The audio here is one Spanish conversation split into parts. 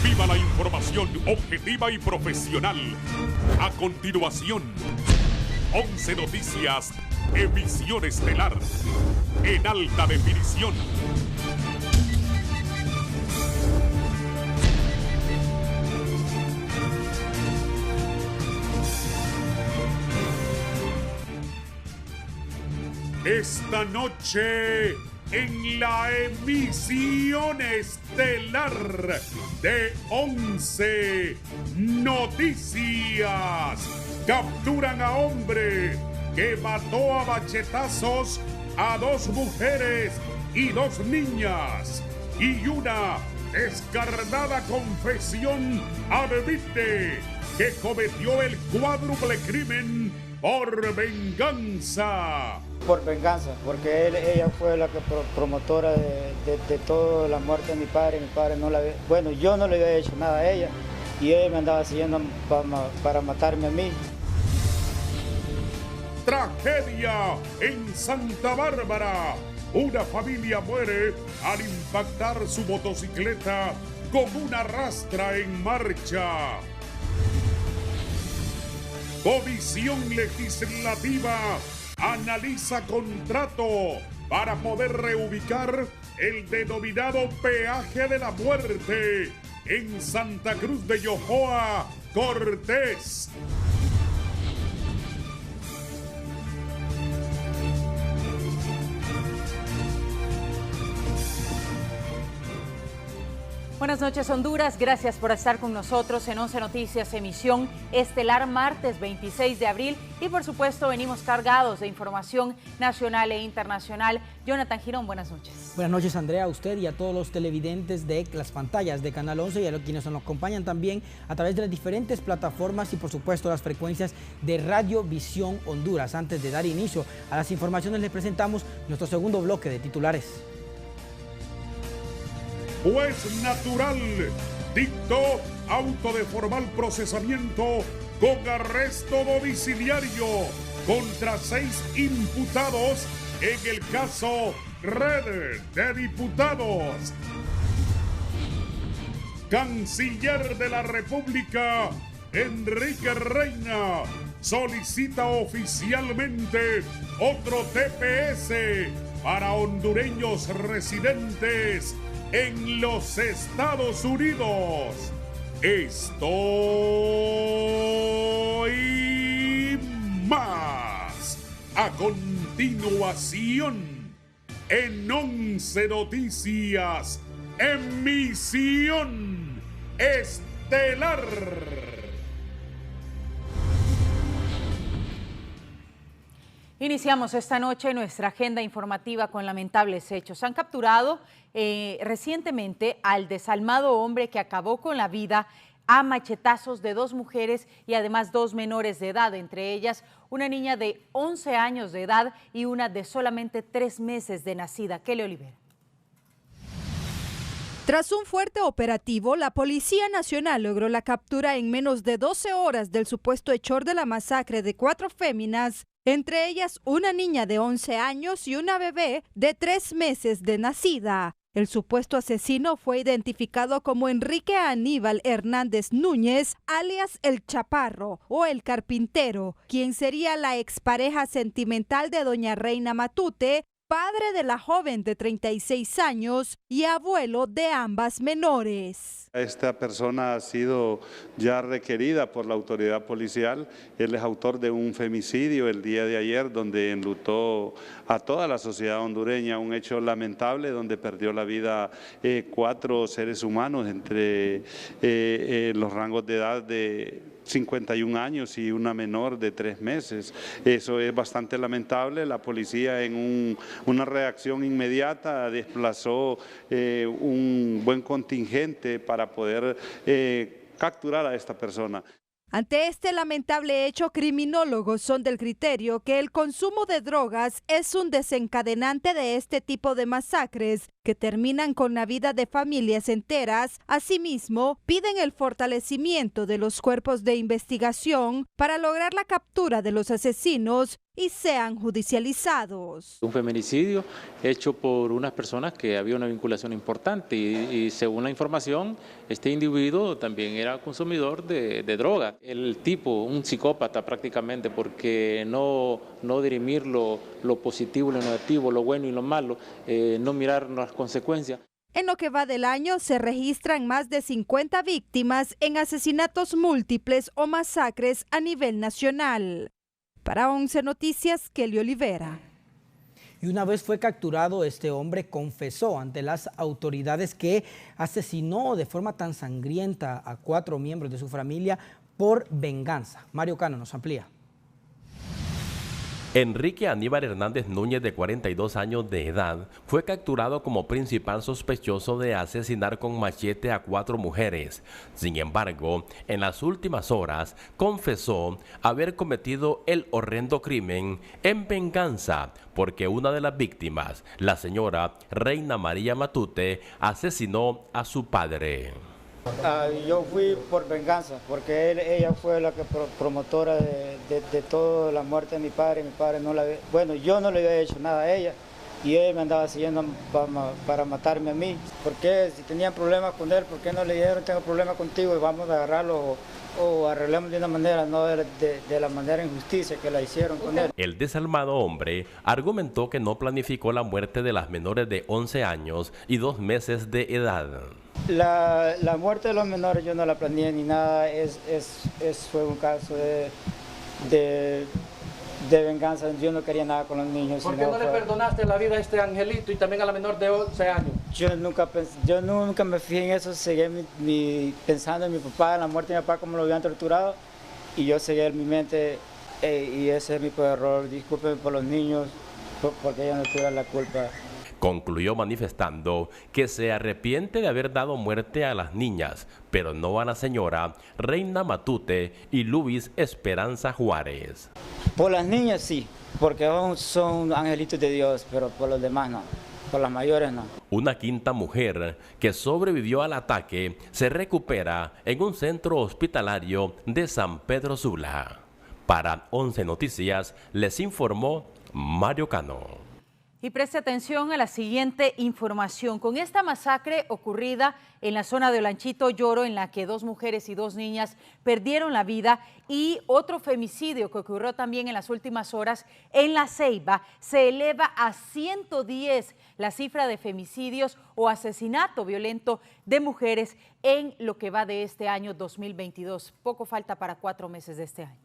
Viva la información objetiva y profesional. A continuación, 11 Noticias, emisión estelar, en alta definición. Esta noche, en la emisión estelar de 11 Noticias, capturan a hombre que mató a machetazos a 2 mujeres y 2 niñas, y una descarnada confesión admite que cometió el cuádruple crimen por venganza. Por venganza, porque ella fue la que promotora de toda la muerte de mi padre. Mi padre no la había, bueno, yo no le había hecho nada a ella y ella me andaba siguiendo para matarme a mí. Tragedia en Santa Bárbara. Una familia muere al impactar su motocicleta con una rastra en marcha. Comisión Legislativa analiza contrato para poder reubicar el denominado peaje de la muerte en Santa Cruz de Yojoa, Cortés. Buenas noches, Honduras. Gracias por estar con nosotros en 11 Noticias, emisión estelar, martes 26 de abril. Y por supuesto, venimos cargados de información nacional e internacional. Jonathan Girón, buenas noches. Buenas noches, Andrea, a usted y a todos los televidentes de las pantallas de Canal 11 y a los quienes nos acompañan también a través de las diferentes plataformas y por supuesto las frecuencias de Radio Visión Honduras. Antes de dar inicio a las informaciones, les presentamos nuestro segundo bloque de titulares. Juez natural dictó auto de formal procesamiento con arresto domiciliario contra 6 imputados en el caso Red de Diputados. Canciller de la República, Enrique Reina, solicita oficialmente otro TPS para hondureños residentes en los Estados Unidos. Esto y más a continuación en 11 Noticias, emisión estelar. Iniciamos esta noche nuestra agenda informativa con lamentables hechos. Han capturado recientemente al desalmado hombre que acabó con la vida a machetazos de 2 mujeres y además 2 menores de edad, entre ellas una niña de 11 años de edad y una de solamente 3 meses de nacida. Kelly Olivera. Tras un fuerte operativo, la Policía Nacional logró la captura en menos de 12 horas del supuesto hechor de la masacre de 4 féminas, entre ellas una niña de 11 años y una bebé de 3 meses de nacida. El supuesto asesino fue identificado como Enrique Aníbal Hernández Núñez, alias El Chaparro o El Carpintero, quien sería la expareja sentimental de doña Reina Matute, padre de la joven de 36 años y abuelo de ambas menores. Esta persona ha sido ya requerida por la autoridad policial. Él es autor de un femicidio el día de ayer donde enlutó a toda la sociedad hondureña, un hecho lamentable donde perdió la vida 4 seres humanos entre los rangos de edad de 51 años y una menor de 3 meses. Eso es bastante lamentable. La policía en una reacción inmediata desplazó un buen contingente para poder capturar a esta persona. Ante este lamentable hecho, criminólogos son del criterio que el consumo de drogas es un desencadenante de este tipo de masacres que terminan con la vida de familias enteras. Asimismo, piden el fortalecimiento de los cuerpos de investigación para lograr la captura de los asesinos y sean judicializados. Un feminicidio hecho por unas personas que había una vinculación importante y según la información, este individuo también era consumidor de droga. El tipo, un psicópata prácticamente, porque no dirimir lo positivo y lo negativo, lo bueno y lo malo, no mirar las consecuencias. En lo que va del año se registran más de 50 víctimas en asesinatos múltiples o masacres a nivel nacional. Para 11 Noticias, Kelly Olivera. Y una vez fue capturado, este hombre confesó ante las autoridades que asesinó de forma tan sangrienta a 4 miembros de su familia por venganza. Mario Cano nos amplía. Enrique Aníbal Hernández Núñez, de 42 años de edad, fue capturado como principal sospechoso de asesinar con machete a 4 mujeres. Sin embargo, en las últimas horas confesó haber cometido el horrendo crimen en venganza porque una de las víctimas, la señora Reina María Matute, asesinó a su padre. Yo fui por venganza, porque ella fue la que promotora de toda la muerte de mi padre. Mi padre no la había, bueno, yo no le había hecho nada a ella y él me andaba siguiendo para matarme a mí. ¿Por qué? Si tenían problemas con él, ¿por qué no le dijeron tengo problemas contigo y vamos a agarrarlo o arreglemos de una manera, no de la manera injusticia que la hicieron con él? El desalmado hombre argumentó que no planificó la muerte de las menores de 11 años y 2 meses de edad. La muerte de los menores yo no la planeé ni nada, fue un caso de venganza. Yo no quería nada con los niños. ¿Por qué no le perdonaste la vida a este angelito y también a la menor de 11 años? Yo nunca me fijé en eso, seguí pensando en mi papá, en la muerte de mi papá, como lo habían torturado, y yo seguí en mi mente, y ese es mi error. Discúlpenme por los niños, porque ellos no tuvieron la culpa. Concluyó manifestando que se arrepiente de haber dado muerte a las niñas, pero no a la señora Reina Matute y Luis Esperanza Juárez. Por las niñas sí, porque son angelitos de Dios, pero por los demás no, por las mayores no. Una quinta mujer que sobrevivió al ataque se recupera en un centro hospitalario de San Pedro Sula. Para 11 Noticias les informó Mario Cano. Y preste atención a la siguiente información. Con esta masacre ocurrida en la zona de Olanchito Lloro, en la que 2 mujeres y 2 niñas perdieron la vida, y otro femicidio que ocurrió también en las últimas horas en La Ceiba, se eleva a 110 la cifra de femicidios o asesinato violento de mujeres en lo que va de este año 2022. Poco falta para 4 meses de este año.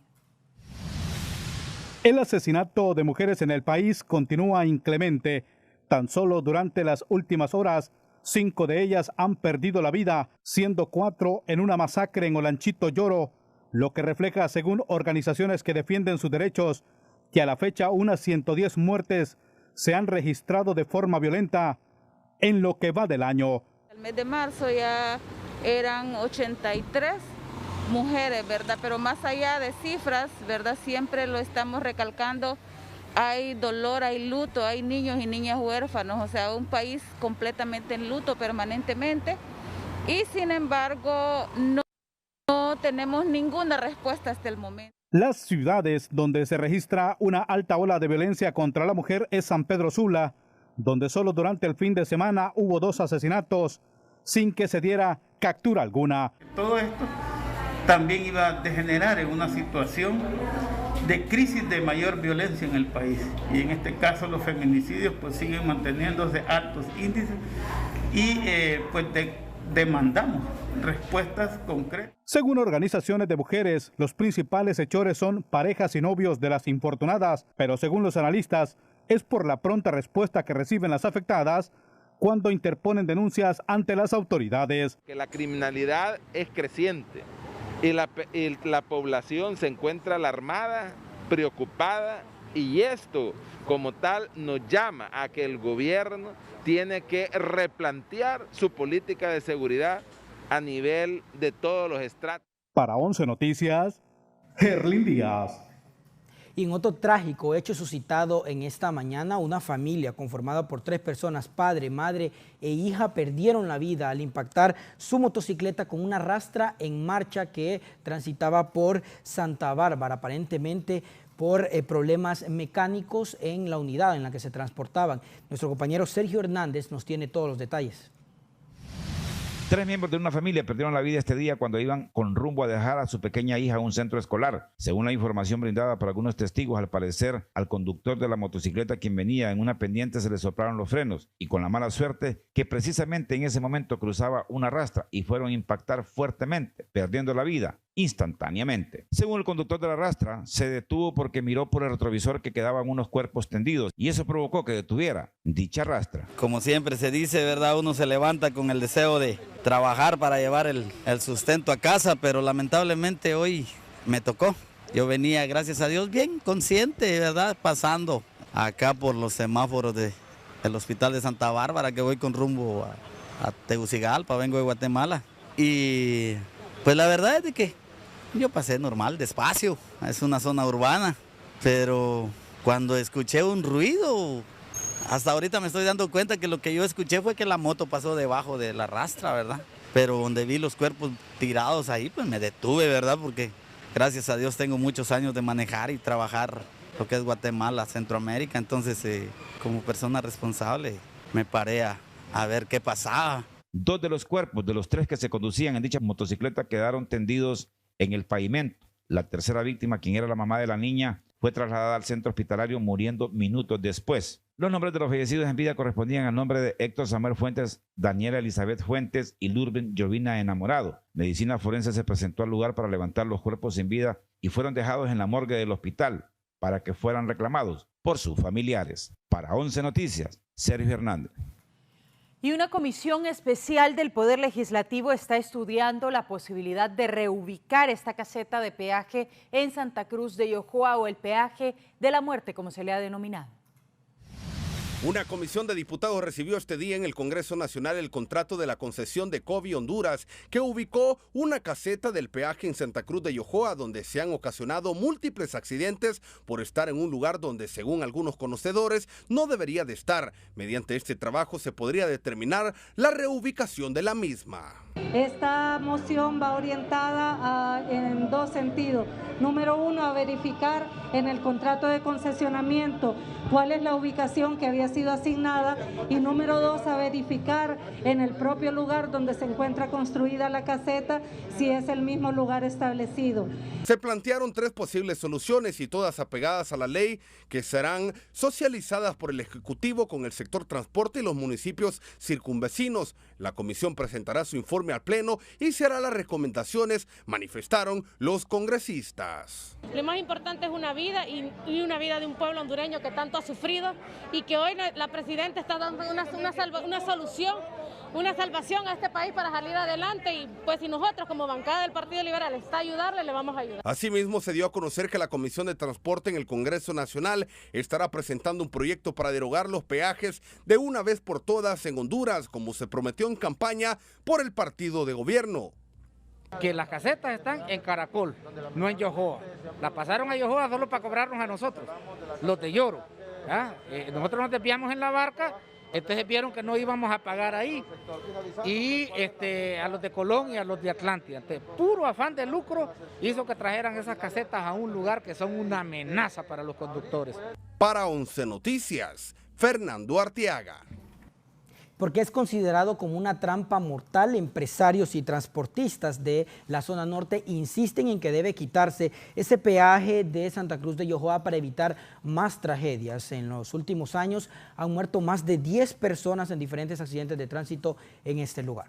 El asesinato de mujeres en el país continúa inclemente. Tan solo durante las últimas horas, 5 de ellas han perdido la vida, siendo 4 en una masacre en Olanchito Lloro, lo que refleja, según organizaciones que defienden sus derechos, que a la fecha unas 110 muertes se han registrado de forma violenta en lo que va del año. El mes de marzo ya eran 83 mujeres, ¿verdad? Pero más allá de cifras, ¿verdad? Siempre lo estamos recalcando, hay dolor, hay luto, hay niños y niñas huérfanos, o sea, un país completamente en luto permanentemente, y sin embargo no tenemos ninguna respuesta hasta el momento. Las ciudades donde se registra una alta ola de violencia contra la mujer es San Pedro Sula, donde solo durante el fin de semana hubo 2 asesinatos sin que se diera captura alguna. Todo esto también iba a degenerar en una situación de crisis de mayor violencia en el país, y en este caso los feminicidios pues siguen manteniéndose altos índices y demandamos respuestas concretas. Según organizaciones de mujeres, los principales hechores son parejas y novios de las infortunadas, pero según los analistas es por la pronta respuesta que reciben las afectadas cuando interponen denuncias ante las autoridades. Que la criminalidad es creciente y la población se encuentra alarmada, preocupada, y esto como tal nos llama a que el gobierno tiene que replantear su política de seguridad a nivel de todos los estratos. Para 11 Noticias, Herlin Díaz. Y en otro trágico hecho suscitado en esta mañana, una familia conformada por 3 personas, padre, madre e hija, perdieron la vida al impactar su motocicleta con una rastra en marcha que transitaba por Santa Bárbara, aparentemente por problemas mecánicos en la unidad en la que se transportaban. Nuestro compañero Sergio Hernández nos tiene todos los detalles. 3 miembros de una familia perdieron la vida este día cuando iban con rumbo a dejar a su pequeña hija a un centro escolar. Según la información brindada por algunos testigos, al parecer al conductor de la motocicleta, quien venía en una pendiente, se le soplaron los frenos y con la mala suerte que precisamente en ese momento cruzaba una rastra y fueron a impactar fuertemente, perdiendo la vida instantáneamente. Según el conductor de la rastra, se detuvo porque miró por el retrovisor que quedaban unos cuerpos tendidos y eso provocó que detuviera dicha rastra. Como siempre se dice, ¿verdad? Uno se levanta con el deseo de trabajar para llevar el sustento a casa, pero lamentablemente hoy me tocó. Yo venía, gracias a Dios, bien consciente, ¿verdad? Pasando acá por los semáforos del hospital de Santa Bárbara, que voy con rumbo a Tegucigalpa, vengo de Guatemala. Y pues la verdad es de que yo pasé normal, despacio, es una zona urbana, pero cuando escuché un ruido, hasta ahorita me estoy dando cuenta que lo que yo escuché fue que la moto pasó debajo de la rastra, ¿verdad? Pero donde vi los cuerpos tirados ahí, pues me detuve, ¿verdad? Porque gracias a Dios tengo muchos años de manejar y trabajar lo que es Guatemala, Centroamérica, entonces como persona responsable me paré a ver qué pasaba. 2 de los cuerpos de los 3 que se conducían en dicha motocicleta quedaron tendidos en el pavimento. La tercera víctima, quien era la mamá de la niña, fue trasladada al centro hospitalario muriendo minutos después. Los nombres de los fallecidos en vida correspondían al nombre de Héctor Samuel Fuentes, Daniela Elizabeth Fuentes y Lurben Jovina Enamorado. Medicina forense se presentó al lugar para levantar los cuerpos sin vida y fueron dejados en la morgue del hospital para que fueran reclamados por sus familiares. Para 11 Noticias, Sergio Hernández. Y una comisión especial del Poder Legislativo está estudiando la posibilidad de reubicar esta caseta de peaje en Santa Cruz de Yojoa, o el peaje de la muerte, como se le ha denominado. Una comisión de diputados recibió este día en el Congreso Nacional el contrato de la concesión de Covi Honduras, que ubicó una caseta del peaje en Santa Cruz de Yojoa, donde se han ocasionado múltiples accidentes por estar en un lugar donde, según algunos conocedores, no debería de estar. Mediante este trabajo se podría determinar la reubicación de la misma. Esta moción va orientada en 2 sentidos. Número 1, a verificar en el contrato de concesionamiento cuál es la ubicación que había sido asignada, y número 2, a verificar en el propio lugar donde se encuentra construida la caseta si es el mismo lugar establecido. Se plantearon 3 posibles soluciones y todas apegadas a la ley, que serán socializadas por el Ejecutivo con el sector transporte y los municipios circunvecinos. La comisión presentará su informe al Pleno y se hará las recomendaciones, manifestaron los congresistas. Lo más importante es una vida y una vida de un pueblo hondureño que tanto ha sufrido, y que hoy la presidenta está dando una solución, una salvación a este país para salir adelante, y pues si nosotros como bancada del Partido Liberal está a ayudarle, le vamos a ayudar. Asimismo, se dio a conocer que la Comisión de Transporte en el Congreso Nacional estará presentando un proyecto para derogar los peajes de una vez por todas en Honduras, como se prometió en campaña por el partido de gobierno. Que las casetas están en Caracol, no en Yojoa. La pasaron a Yojoa solo para cobrarnos a nosotros, los de Lloro. Nosotros nos desviamos en la barca, entonces vieron que no íbamos a pagar ahí, y a los de Colón y a los de Atlántida. Entonces, puro afán de lucro hizo que trajeran esas casetas a un lugar que son una amenaza para los conductores. Para 11 Noticias, Fernando Arteaga. Porque es considerado como una trampa mortal, empresarios y transportistas de la zona norte insisten en que debe quitarse ese peaje de Santa Cruz de Yojoa para evitar más tragedias. En los últimos años han muerto más de 10 personas en diferentes accidentes de tránsito en este lugar.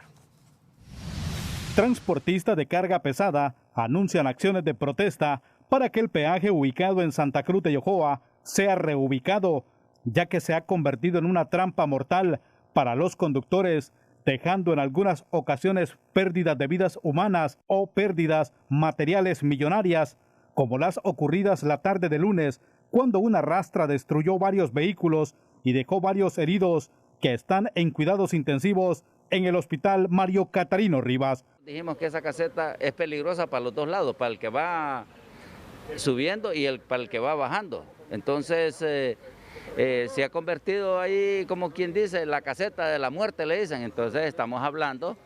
Transportistas de carga pesada anuncian acciones de protesta para que el peaje ubicado en Santa Cruz de Yojoa sea reubicado, ya que se ha convertido en una trampa mortal para los conductores, dejando en algunas ocasiones pérdidas de vidas humanas o pérdidas materiales millonarias, como las ocurridas la tarde de lunes, cuando una rastra destruyó varios vehículos y dejó varios heridos que están en cuidados intensivos en el hospital Mario Catarino Rivas. Dijimos que esa caseta es peligrosa para los 2 lados, para el que va subiendo y para el que va bajando. Entonces se ha convertido ahí, como quien dice, la caseta de la muerte, le dicen. Entonces estamos hablando,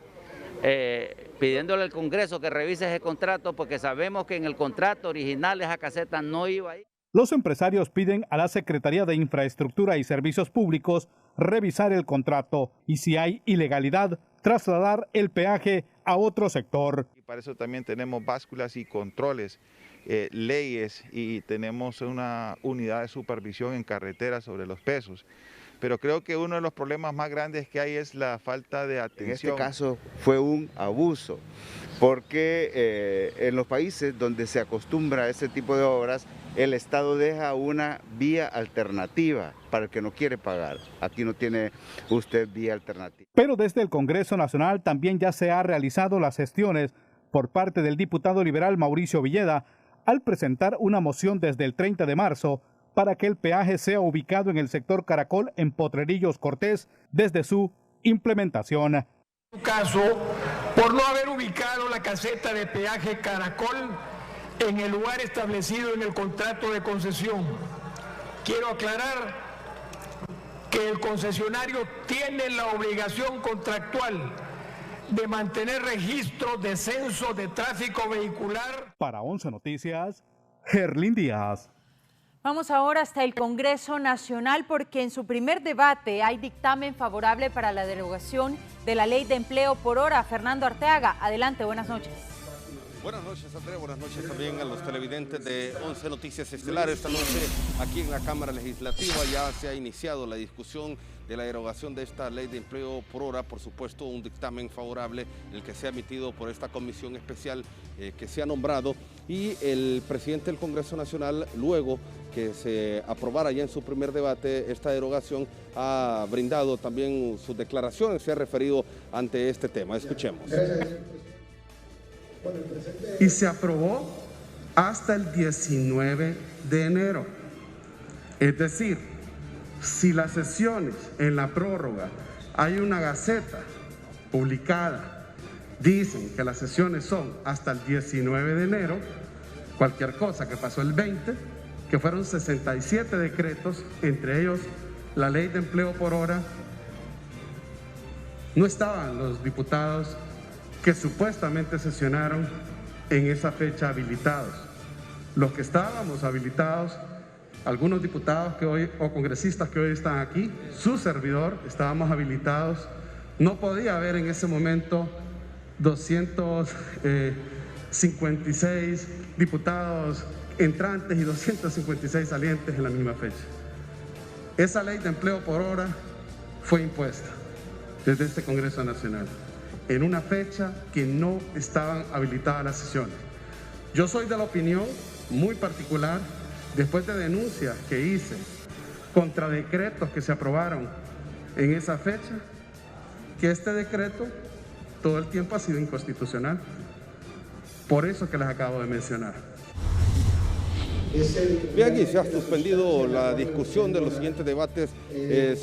pidiéndole al Congreso que revise ese contrato, porque sabemos que en el contrato original esa caseta no iba ahí. Los empresarios piden a la Secretaría de Infraestructura y Servicios Públicos revisar el contrato y, si hay ilegalidad, trasladar el peaje a otro sector. Y para eso también tenemos básculas y controles, leyes, y tenemos una unidad de supervisión en carretera sobre los pesos. Pero creo que uno de los problemas más grandes que hay es la falta de atención. En este caso fue un abuso, porque en los países donde se acostumbra a este tipo de obras, el Estado deja una vía alternativa para el que no quiere pagar. Aquí no tiene usted vía alternativa. Pero desde el Congreso Nacional también ya se han realizado las gestiones por parte del diputado liberal Mauricio Villeda al presentar una moción desde el 30 de marzo para que el peaje sea ubicado en el sector Caracol en Potrerillos Cortés desde su implementación. En su caso, por no haber ubicado la caseta de peaje Caracol en el lugar establecido en el contrato de concesión. Quiero aclarar que el concesionario tiene la obligación contractual de mantener registro de censo de tráfico vehicular. Para 11 Noticias, Gerlín Díaz. Vamos ahora hasta el Congreso Nacional porque en su primer debate hay dictamen favorable para la derogación de la Ley de Empleo por Hora. Fernando Arteaga, adelante, buenas noches. Buenas noches, Andrea. Buenas noches también a los televidentes de 11 Noticias Estelar. Esta noche aquí en la Cámara Legislativa ya se ha iniciado la discusión de la derogación de esta Ley de Empleo por Hora. Por supuesto, un dictamen favorable, el que se ha emitido por esta comisión especial que se ha nombrado, y el presidente del Congreso Nacional, luego que se aprobara ya en su primer debate esta derogación, ha brindado también sus declaraciones, se ha referido ante este tema. Escuchemos. Y se aprobó hasta el 19 de enero. Es decir, si las sesiones en la prórroga hay una gaceta publicada, dicen que las sesiones son hasta el 19 de enero, cualquier cosa que pasó el 20, que fueron 67 decretos, entre ellos la Ley de Empleo por Hora, no estaban los diputados que supuestamente sesionaron en esa fecha habilitados. Los que estábamos habilitados, algunos diputados que hoy, o congresistas que hoy están aquí, su servidor, estábamos habilitados. No podía haber en ese momento 256 diputados entrantes y 256 salientes en la misma fecha. Esa Ley de Empleo por Hora fue impuesta desde este Congreso Nacional en una fecha que no estaban habilitadas las sesiones. Yo soy de la opinión muy particular, después de denuncias que hice contra decretos que se aprobaron en esa fecha, que este decreto todo el tiempo ha sido inconstitucional. Por eso que les acabo de mencionar. Bien, y se ha suspendido la discusión de los siguientes debates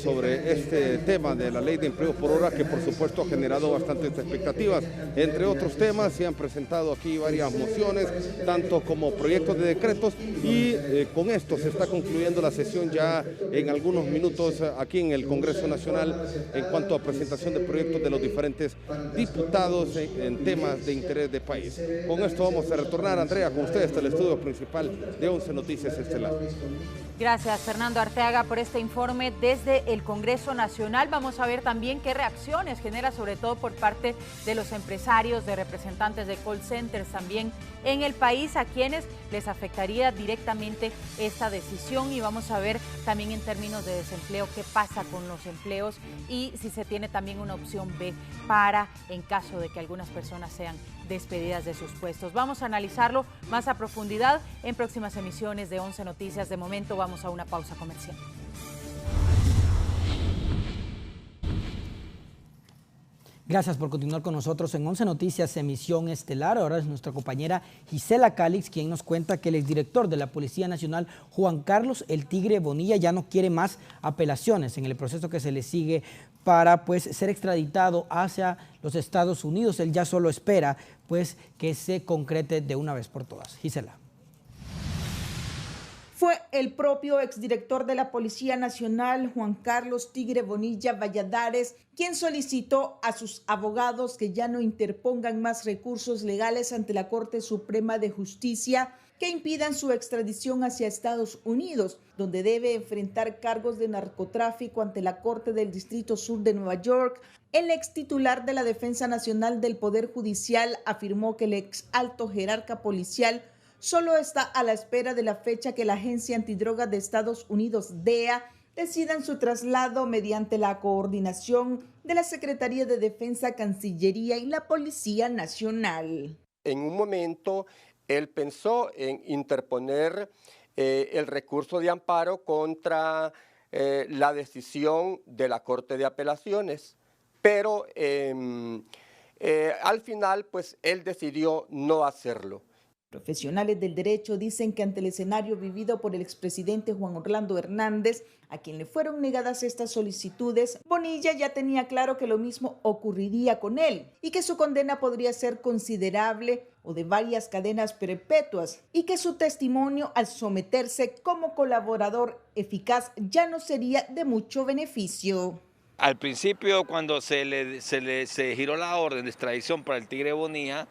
sobre este tema de la Ley de Empleo por Hora, que por supuesto ha generado bastantes expectativas. Entre otros temas, se han presentado aquí varias mociones, tanto como proyectos de decretos, y con esto se está concluyendo la sesión ya en algunos minutos aquí en el Congreso Nacional en cuanto a presentación de proyectos de los diferentes diputados en temas de interés de país. Con esto vamos a retornar, Andrea, con ustedes hasta el estudio principal de 11 Noticias Estelar. Gracias, Fernando Arteaga, por este informe desde el Congreso Nacional. Vamos a ver también qué reacciones genera, sobre todo por parte de los empresarios, de representantes de call centers también en el país, a quienes les afectaría directamente esta decisión. Y vamos a ver también en términos de desempleo qué pasa con los empleos y si se tiene también una opción B para en caso de que algunas personas sean despedidas de sus puestos. Vamos a analizarlo más a profundidad en próximas emisiones de 11 Noticias. De momento vamos a una pausa comercial. Gracias por continuar con nosotros en 11 Noticias, emisión estelar. Ahora es nuestra compañera Gisela Calix quien nos cuenta que el exdirector de la Policía Nacional, Juan Carlos El Tigre Bonilla, ya no quiere más apelaciones en el proceso que se le sigue para ser extraditado hacia los Estados Unidos. Él ya solo espera que se concrete de una vez por todas. Gisela. Fue el propio exdirector de la Policía Nacional, Juan Carlos Tigre Bonilla Valladares, quien solicitó a sus abogados que ya no interpongan más recursos legales ante la Corte Suprema de Justicia que impidan su extradición hacia Estados Unidos, donde debe enfrentar cargos de narcotráfico ante la Corte del Distrito Sur de Nueva York. El ex titular de la Defensa Nacional del Poder Judicial afirmó que el ex alto jerarca policial solo está a la espera de la fecha que la Agencia Antidroga de Estados Unidos, DEA, decida en su traslado mediante la coordinación de la Secretaría de Defensa, Cancillería y la Policía Nacional. En un momento, él pensó en interponer el recurso de amparo contra la decisión de la Corte de Apelaciones, pero al final, pues, él decidió no hacerlo. Profesionales del derecho dicen que ante el escenario vivido por el expresidente Juan Orlando Hernández, a quien le fueron negadas estas solicitudes, Bonilla ya tenía claro que lo mismo ocurriría con él y que su condena podría ser considerable o de varias cadenas perpetuas y que su testimonio al someterse como colaborador eficaz ya no sería de mucho beneficio. Al principio, cuando se giró la orden de extradición para el Tigre Bonilla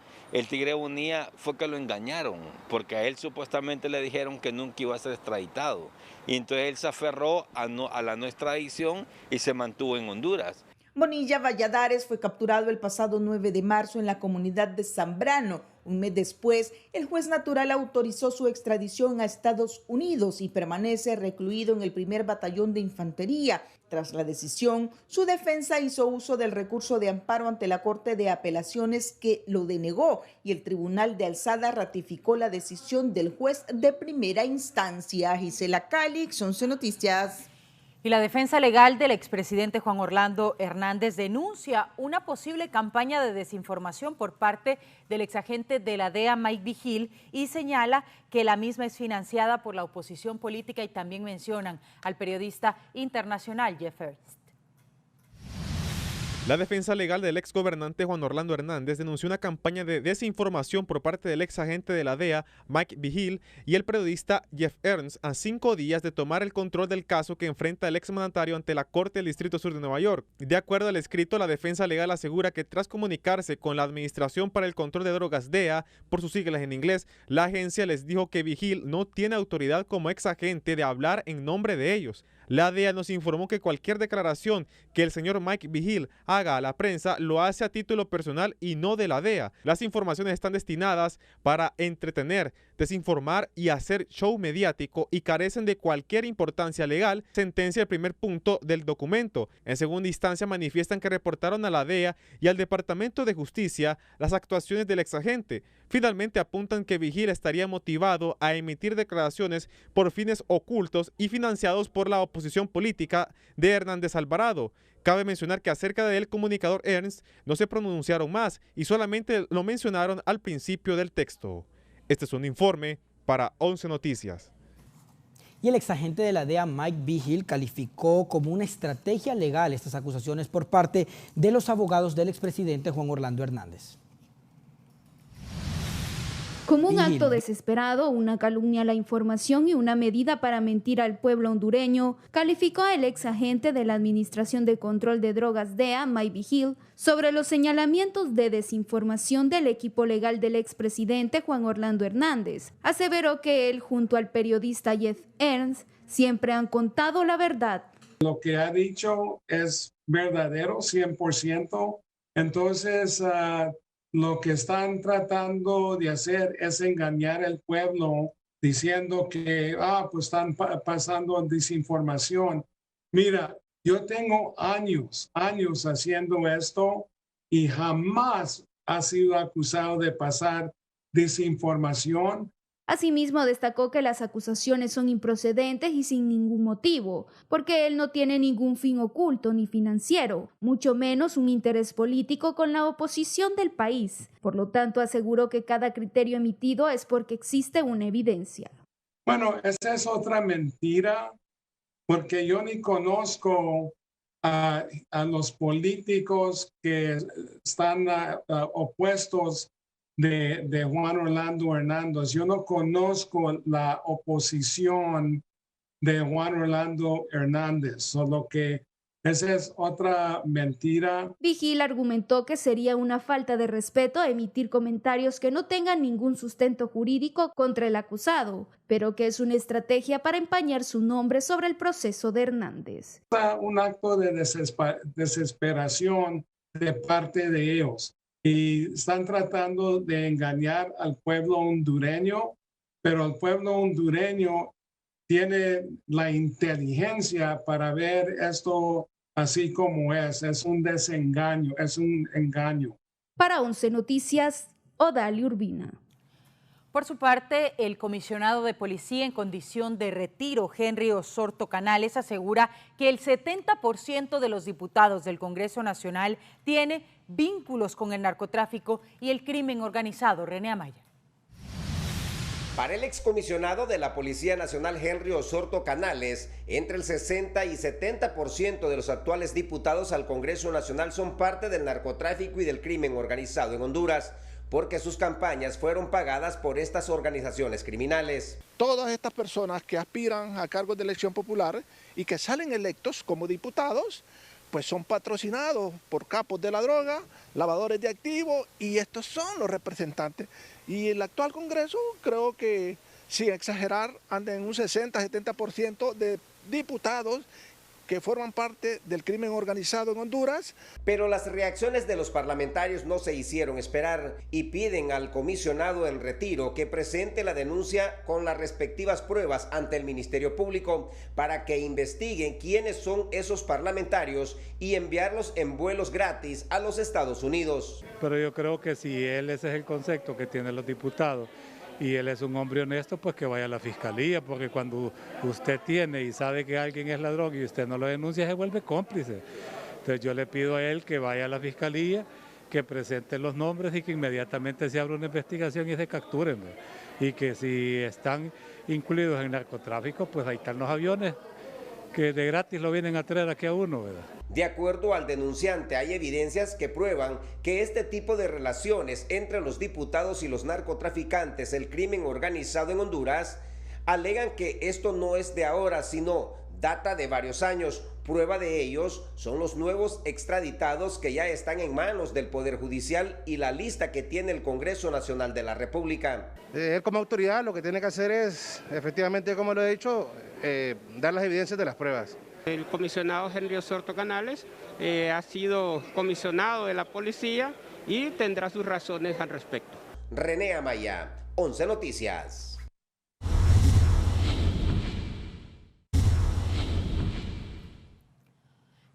fue que lo engañaron, porque a él supuestamente le dijeron que nunca iba a ser extraditado. Y entonces él se aferró a la no extradición y se mantuvo en Honduras. Bonilla Valladares fue capturado el pasado 9 de marzo en la comunidad de Zambrano. Un mes después, el juez natural autorizó su extradición a Estados Unidos y permanece recluido en el primer batallón de infantería. Tras la decisión, su defensa hizo uso del recurso de amparo ante la Corte de Apelaciones, que lo denegó, y el Tribunal de Alzada ratificó la decisión del juez de primera instancia. Gisela Calix, 11 Noticias. Y la defensa legal del expresidente Juan Orlando Hernández denuncia una posible campaña de desinformación por parte del exagente de la DEA, Mike Vigil, y señala que la misma es financiada por la oposición política, y también mencionan al periodista internacional Jeff Ernst. La defensa legal del exgobernante Juan Orlando Hernández denunció una campaña de desinformación por parte del exagente de la DEA, Mike Vigil, y el periodista Jeff Ernst, a 5 días de tomar el control del caso que enfrenta el exmandatario ante la Corte del Distrito Sur de Nueva York. De acuerdo al escrito, la defensa legal asegura que tras comunicarse con la Administración para el Control de Drogas, DEA, por sus siglas en inglés, la agencia les dijo que Vigil no tiene autoridad como exagente de hablar en nombre de ellos. La DEA nos informó que cualquier declaración que el señor Mike Vigil haga a la prensa lo hace a título personal y no de la DEA. Las informaciones están destinadas para entretener, desinformar y hacer show mediático y carecen de cualquier importancia legal, sentencia el primer punto del documento. En segunda instancia manifiestan que reportaron a la DEA y al Departamento de Justicia las actuaciones del exagente. Finalmente apuntan que Vigil estaría motivado a emitir declaraciones por fines ocultos y financiados por la oposición política de Hernández Alvarado. Cabe mencionar que acerca del comunicador Ernst no se pronunciaron más y solamente lo mencionaron al principio del texto. Este es un informe para 11 Noticias. Y el exagente de la DEA, Mike Vigil, calificó como una estrategia legal estas acusaciones por parte de los abogados del expresidente Juan Orlando Hernández. Como un acto desesperado, una calumnia a la información y una medida para mentir al pueblo hondureño, calificó al ex agente de la Administración de Control de Drogas DEA, Mike Vigil, sobre los señalamientos de desinformación del equipo legal del expresidente Juan Orlando Hernández. Aseveró que él, junto al periodista Jeff Ernst, siempre han contado la verdad. Lo que ha dicho es verdadero, 100%. Entonces, lo que están tratando de hacer es engañar al pueblo diciendo que pues están pasando desinformación. Mira, yo tengo años haciendo esto y jamás ha sido acusado de pasar desinformación. Asimismo, destacó que las acusaciones son improcedentes y sin ningún motivo, porque él no tiene ningún fin oculto ni financiero, mucho menos un interés político con la oposición del país. Por lo tanto, aseguró que cada criterio emitido es porque existe una evidencia. Bueno, esa es otra mentira, porque yo ni conozco a los políticos que están opuestos de Juan Orlando Hernández. Yo no conozco la oposición de Juan Orlando Hernández, solo que esa es otra mentira. Vigil argumentó que sería una falta de respeto emitir comentarios que no tengan ningún sustento jurídico contra el acusado, pero que es una estrategia para empañar su nombre sobre el proceso de Hernández. Un acto de desesperación de parte de ellos y están tratando de engañar al pueblo hondureño, pero el pueblo hondureño tiene la inteligencia para ver esto así como es un desengaño, es un engaño. Para 11 Noticias, Odalia Urbina. Por su parte, el comisionado de policía en condición de retiro, Henry Osorto Canales, asegura que el 70% de los diputados del Congreso Nacional tiene vínculos con el narcotráfico y el crimen organizado. René Amaya. Para el excomisionado de la Policía Nacional Henry Osorto Canales, entre el 60 y 70% de los actuales diputados al Congreso Nacional son parte del narcotráfico y del crimen organizado en Honduras, porque sus campañas fueron pagadas por estas organizaciones criminales. Todas estas personas que aspiran a cargos de elección popular y que salen electos como diputados, pues son patrocinados por capos de la droga, lavadores de activos, y estos son los representantes. Y el actual Congreso, creo que, sin exagerar, anda en un 60-70% de diputados que forman parte del crimen organizado en Honduras. Pero las reacciones de los parlamentarios no se hicieron esperar y piden al comisionado en retiro que presente la denuncia con las respectivas pruebas ante el Ministerio Público para que investiguen quiénes son esos parlamentarios y enviarlos en vuelos gratis a los Estados Unidos. Pero yo creo que si ese es el concepto que tienen los diputados, y él es un hombre honesto, pues que vaya a la fiscalía, porque cuando usted tiene y sabe que alguien es ladrón y usted no lo denuncia, se vuelve cómplice. Entonces yo le pido a él que vaya a la fiscalía, que presente los nombres y que inmediatamente se abra una investigación y se capturen. Y que si están incluidos en narcotráfico, pues ahí están los aviones que de gratis lo vienen a traer aquí a uno, ¿verdad? De acuerdo al denunciante, hay evidencias que prueban que este tipo de relaciones entre los diputados y los narcotraficantes, el crimen organizado en Honduras, alegan que esto no es de ahora, sino data de varios años. Prueba de ellos son los nuevos extraditados que ya están en manos del Poder Judicial y la lista que tiene el Congreso Nacional de la República. Él como autoridad lo que tiene que hacer es, efectivamente, como lo he dicho, dar las evidencias de las pruebas. El comisionado Henry Osorto Canales ha sido comisionado de la policía y tendrá sus razones al respecto. René Amaya, 11 Noticias.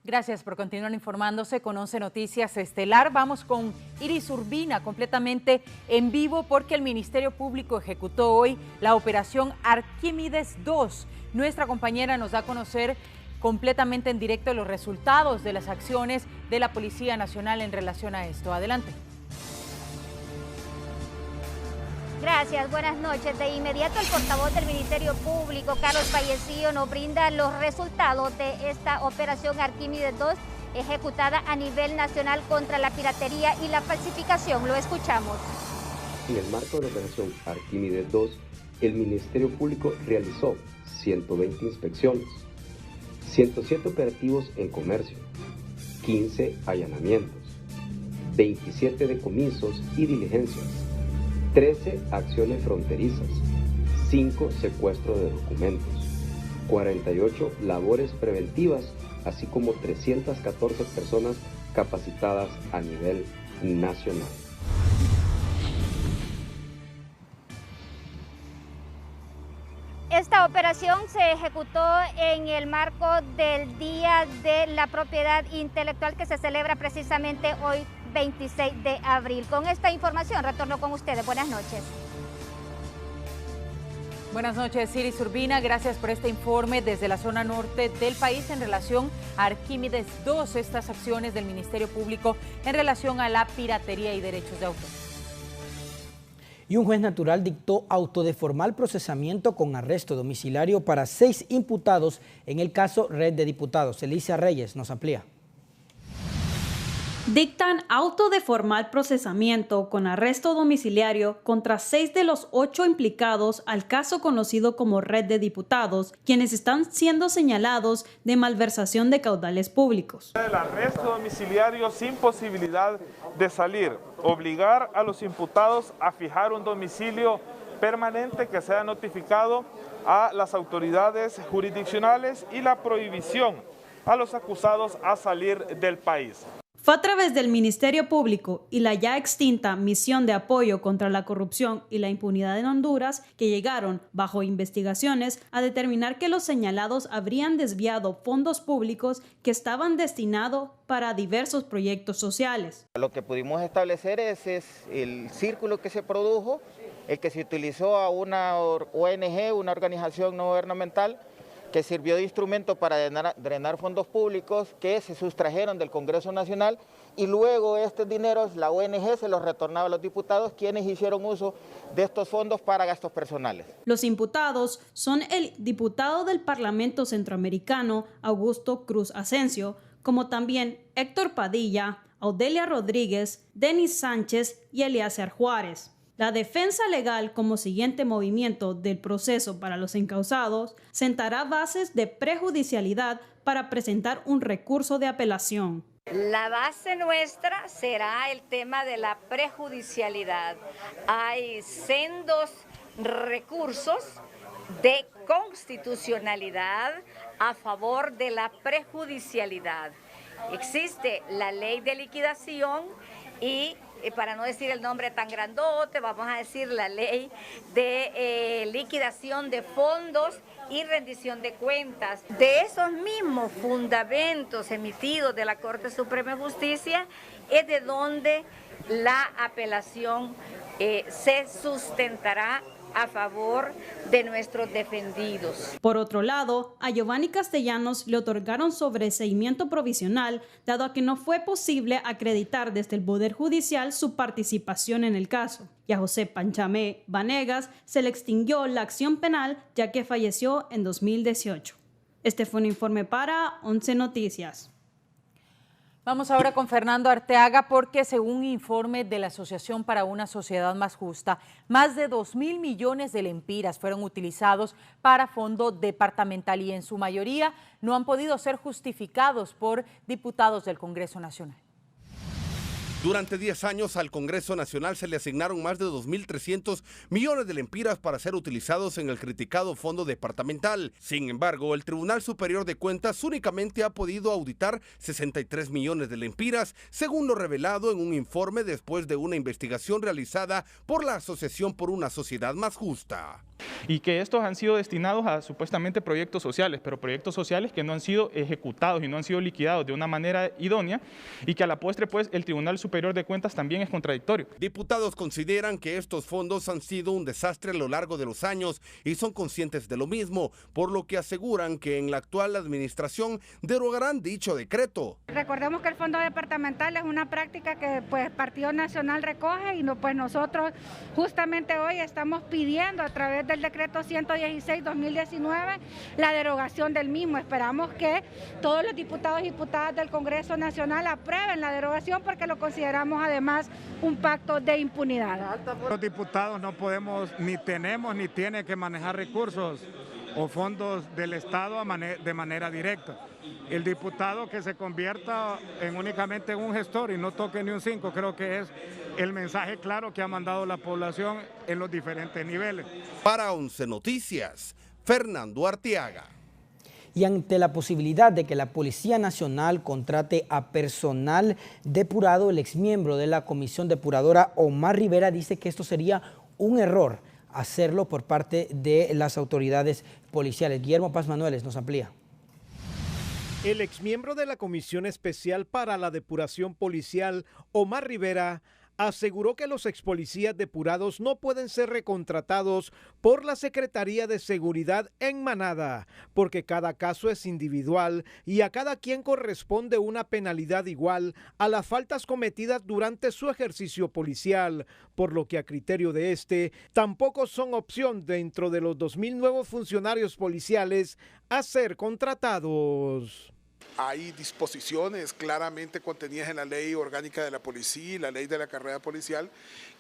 Gracias por continuar informándose con 11 Noticias Estelar. Vamos con Iris Urbina, completamente en vivo, porque el Ministerio Público ejecutó hoy la operación Arquímedes 2. Nuestra compañera nos da a conocer completamente en directo los resultados de las acciones de la Policía Nacional en relación a esto. Adelante. Gracias, buenas noches. De inmediato el portavoz del Ministerio Público, Carlos Vallecillo, nos brinda los resultados de esta operación Arquímedes 2 ejecutada a nivel nacional contra la piratería y la falsificación. Lo escuchamos. En el marco de la operación Arquímedes 2, el Ministerio Público realizó 120 inspecciones, 107 operativos en comercio, 15 allanamientos, 27 decomisos y diligencias, 13 acciones fronterizas, 5 secuestros de documentos, 48 labores preventivas, así como 314 personas capacitadas a nivel nacional. Esta operación se ejecutó en el marco del Día de la Propiedad Intelectual que se celebra precisamente hoy, 26 de abril. Con esta información retorno con ustedes. Buenas noches. Buenas noches, Iris Urbina. Gracias por este informe desde la zona norte del país en relación a Arquímedes 2, estas acciones del Ministerio Público en relación a la piratería y derechos de autor. Y un juez natural dictó auto de formal procesamiento con arresto domiciliario para 6 imputados en el caso Red de Diputados. Elisa Reyes nos amplía. Dictan auto de formal procesamiento con arresto domiciliario contra 6 de los 8 implicados al caso conocido como Red de Diputados, quienes están siendo señalados de malversación de caudales públicos. El arresto domiciliario sin posibilidad de salir, obligar a los imputados a fijar un domicilio permanente que sea notificado a las autoridades jurisdiccionales y la prohibición a los acusados a salir del país. Fue a través del Ministerio Público y la ya extinta Misión de Apoyo contra la Corrupción y la Impunidad en Honduras que llegaron, bajo investigaciones, a determinar que los señalados habrían desviado fondos públicos que estaban destinados para diversos proyectos sociales. Lo que pudimos establecer es el círculo que se produjo, el que se utilizó a una ONG, una organización no gubernamental, que sirvió de instrumento para drenar fondos públicos que se sustrajeron del Congreso Nacional y luego estos dineros la ONG se los retornaba a los diputados, quienes hicieron uso de estos fondos para gastos personales. Los imputados son el diputado del Parlamento Centroamericano, Augusto Cruz Asensio, como también Héctor Padilla, Audelia Rodríguez, Denis Sánchez y Eliezer Juárez. La defensa legal como siguiente movimiento del proceso para los encausados sentará bases de prejudicialidad para presentar un recurso de apelación. La base nuestra será el tema de la prejudicialidad. Hay sendos recursos de constitucionalidad a favor de la prejudicialidad. Existe la ley de liquidación y para no decir el nombre tan grandote, vamos a decir la ley de liquidación de fondos y rendición de cuentas. De esos mismos fundamentos emitidos de la Corte Suprema de Justicia es de donde la apelación se sustentará a favor de nuestros defendidos. Por otro lado, a Giovanni Castellanos le otorgaron sobreseimiento provisional, dado a que no fue posible acreditar desde el Poder Judicial su participación en el caso. Y a José Panchamé Vanegas se le extinguió la acción penal, ya que falleció en 2018. Este fue un informe para 11 Noticias. Vamos ahora con Fernando Arteaga porque según un informe de la Asociación para una Sociedad Más Justa, más de 2.000 millones de lempiras fueron utilizados para fondo departamental y en su mayoría no han podido ser justificados por diputados del Congreso Nacional. Durante 10 años al Congreso Nacional se le asignaron más de 2.300 millones de lempiras para ser utilizados en el criticado fondo departamental. Sin embargo, el Tribunal Superior de Cuentas únicamente ha podido auditar 63 millones de lempiras, según lo revelado en un informe después de una investigación realizada por la Asociación por una Sociedad Más Justa. Y que estos han sido destinados a supuestamente proyectos sociales, pero proyectos sociales que no han sido ejecutados y no han sido liquidados de una manera idónea y que a la postre pues el Tribunal Superior de Cuentas también es contradictorio. Diputados consideran que estos fondos han sido un desastre a lo largo de los años y son conscientes de lo mismo, por lo que aseguran que en la actual administración derogarán dicho decreto. Recordemos que el fondo departamental es una práctica que pues Partido Nacional recoge y pues nosotros justamente hoy estamos pidiendo a través del decreto 116-2019 la derogación del mismo. Esperamos que todos los diputados y diputadas del Congreso Nacional aprueben la derogación porque lo consideramos además un pacto de impunidad. Los diputados no podemos, ni tenemos, ni tienen que manejar recursos o fondos del Estado de manera directa. El diputado que se convierta únicamente en un gestor y no toque ni un 5, creo que es el mensaje claro que ha mandado la población en los diferentes niveles. Para 11 Noticias, Fernando Arteaga. Y ante la posibilidad de que la Policía Nacional contrate a personal depurado, el exmiembro de la Comisión Depuradora, Omar Rivera, dice que esto sería un error hacerlo por parte de las autoridades policiales. Guillermo Paz Manueles nos amplía. El exmiembro de la Comisión Especial para la Depuración Policial, Omar Rivera, aseguró que los expolicías depurados no pueden ser recontratados por la Secretaría de Seguridad en manada, porque cada caso es individual y a cada quien corresponde una penalidad igual a las faltas cometidas durante su ejercicio policial, por lo que a criterio de tampoco son opción dentro de los 2.000 nuevos funcionarios policiales a ser contratados. hay disposiciones claramente contenidas en la ley orgánica de la policía y la ley de la carrera policial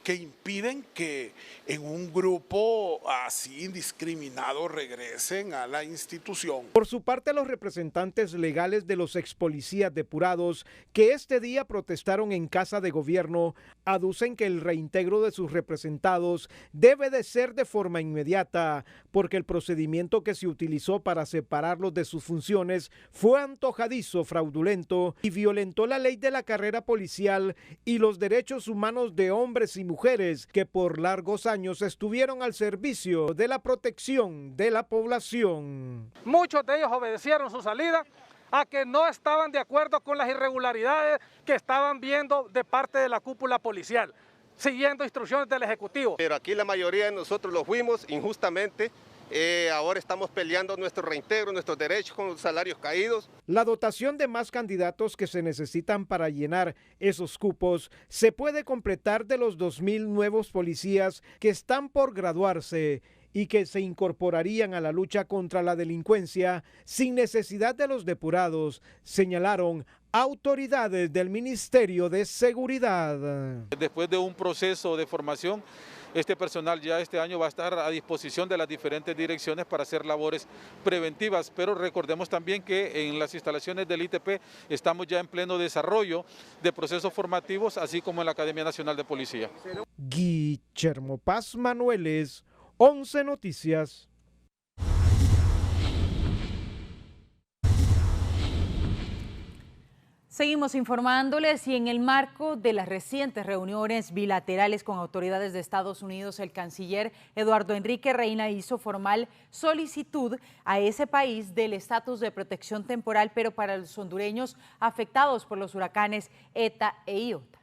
que impiden que en un grupo así indiscriminado regresen a la institución. Por su parte, los representantes legales de los expolicías depurados que este día protestaron en Casa de Gobierno aducen que el reintegro de sus representados debe de ser de forma inmediata, porque el procedimiento que se utilizó para separarlos de sus funciones fue antojadizo, fraudulento y violentó la ley de la carrera policial y los derechos humanos de hombres y mujeres que por largos años estuvieron al servicio de la protección de la población. Muchos de ellos obedecieron su salida a que no estaban de acuerdo con las irregularidades que estaban viendo de parte de la cúpula policial, siguiendo instrucciones del Ejecutivo. Pero aquí la mayoría de nosotros lo fuimos injustamente. Ahora estamos peleando nuestro reintegro, nuestros derechos con los salarios caídos. La dotación de más candidatos que se necesitan para llenar esos cupos se puede completar de los 2,000 nuevos policías que están por graduarse y que se incorporarían a la lucha contra la delincuencia sin necesidad de los depurados, señalaron autoridades del Ministerio de Seguridad. Después de un proceso de formación, este personal ya este año va a estar a disposición de las diferentes direcciones para hacer labores preventivas, pero recordemos también que en las instalaciones del ITP estamos ya en pleno desarrollo de procesos formativos, así como en la Academia Nacional de Policía. Guillermo Paz Manueles, 11 Noticias. Seguimos informándoles y en el marco de las recientes reuniones bilaterales con autoridades de Estados Unidos, el canciller Eduardo Enrique Reina hizo formal solicitud a ese país del estatus de protección temporal, pero para los hondureños afectados por los huracanes ETA e Iota.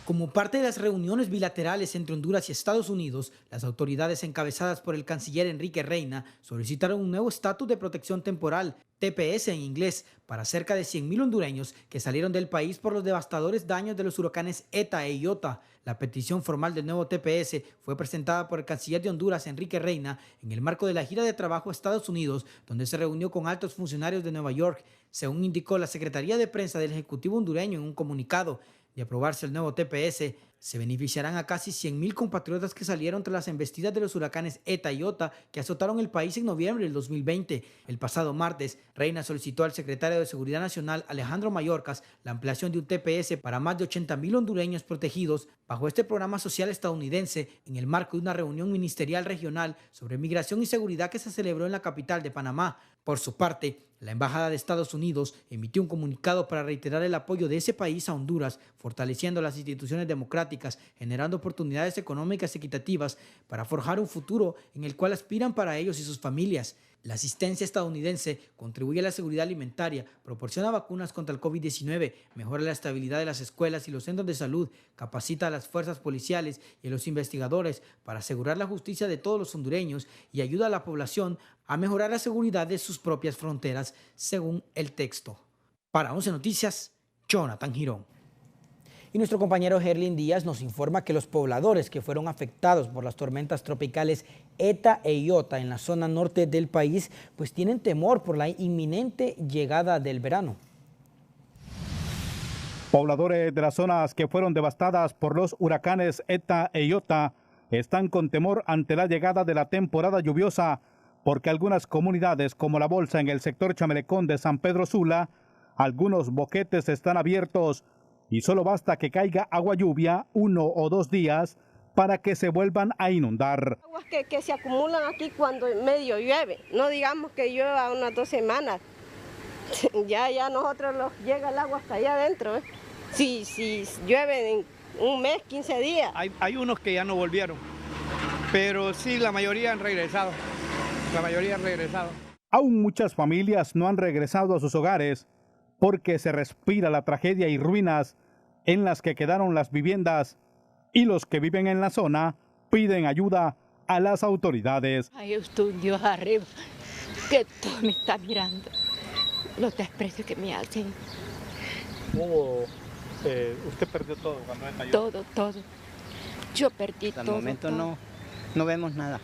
Como parte de las reuniones bilaterales entre Honduras y Estados Unidos, las autoridades encabezadas por el canciller Enrique Reina solicitaron un nuevo estatus de protección temporal, TPS en inglés, para cerca de 100,000 hondureños que salieron del país por los devastadores daños de los huracanes ETA e Iota. La petición formal del nuevo TPS fue presentada por el canciller de Honduras, Enrique Reina, en el marco de la gira de trabajo a Estados Unidos, donde se reunió con altos funcionarios de Nueva York, según indicó la Secretaría de Prensa del Ejecutivo hondureño en un comunicado. De aprobarse el nuevo TPS, se beneficiarán a casi 100,000 compatriotas que salieron tras las embestidas de los huracanes ETA y Iota que azotaron el país en noviembre del 2020. El pasado martes, Reina solicitó al secretario de Seguridad Nacional, Alejandro Mayorkas, la ampliación de un TPS para más de 80,000 hondureños protegidos bajo este programa social estadounidense en el marco de una reunión ministerial regional sobre migración y seguridad que se celebró en la capital de Panamá. Por su parte, la Embajada de Estados Unidos emitió un comunicado para reiterar el apoyo de ese país a Honduras, fortaleciendo las instituciones democráticas, generando oportunidades económicas equitativas para forjar un futuro en el cual aspiran para ellos y sus familias. La asistencia estadounidense contribuye a la seguridad alimentaria, proporciona vacunas contra el COVID-19, mejora la estabilidad de las escuelas y los centros de salud, capacita a las fuerzas policiales y a los investigadores para asegurar la justicia de todos los hondureños y ayuda a la población a mejorar la seguridad de sus propias fronteras, según el texto. Para 11 Noticias, Jonathan Girón. Y nuestro compañero Herlin Díaz nos informa que los pobladores que fueron afectados por las tormentas tropicales ETA e Iota en la zona norte del país, pues tienen temor por la inminente llegada del verano. Pobladores de las zonas que fueron devastadas por los huracanes ETA e Iota están con temor ante la llegada de la temporada lluviosa, porque algunas comunidades como La Bolsa en el sector Chamelecón de San Pedro Sula, algunos boquetes están abiertos y solo basta que caiga agua lluvia 1 o 2 días para que se vuelvan a inundar. Aguas que se acumulan aquí cuando medio llueve, no digamos que llueva unas 2 semanas, ya nosotros llega el agua hasta allá adentro, ¿eh? Si llueve en un mes, 15 días. Hay unos que ya no volvieron, pero sí, la mayoría han regresado, Aún muchas familias no han regresado a sus hogares porque se respira la tragedia y ruinas en las que quedaron las viviendas, y los que viven en la zona piden ayuda a las autoridades. Hay un Dios arriba que todo me está mirando, los desprecios que me hacen. ¿Usted perdió todo cuando cayó? Todo. Yo perdí todo. Al momento no vemos nada.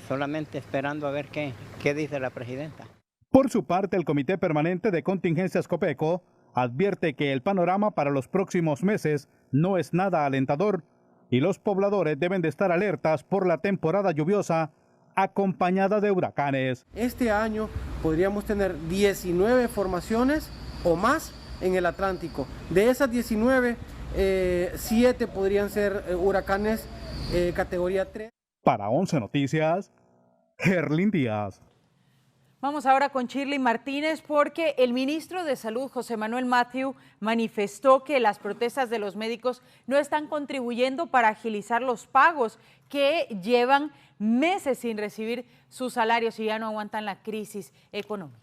Solamente esperando a ver qué ¿Qué dice la presidenta? Por su parte, el Comité Permanente de Contingencias Copeco advierte que el panorama para los próximos meses no es nada alentador y los pobladores deben de estar alertas por la temporada lluviosa acompañada de huracanes. Este año podríamos tener 19 formaciones o más en el Atlántico. De esas 19, 7 podrían ser huracanes categoría 3. Para 11 Noticias, Gerlin Díaz. Vamos ahora con Shirley Martínez porque el ministro de Salud, José Manuel Mathew, manifestó que las protestas de los médicos no están contribuyendo para agilizar los pagos, que llevan meses sin recibir sus salarios y ya no aguantan la crisis económica.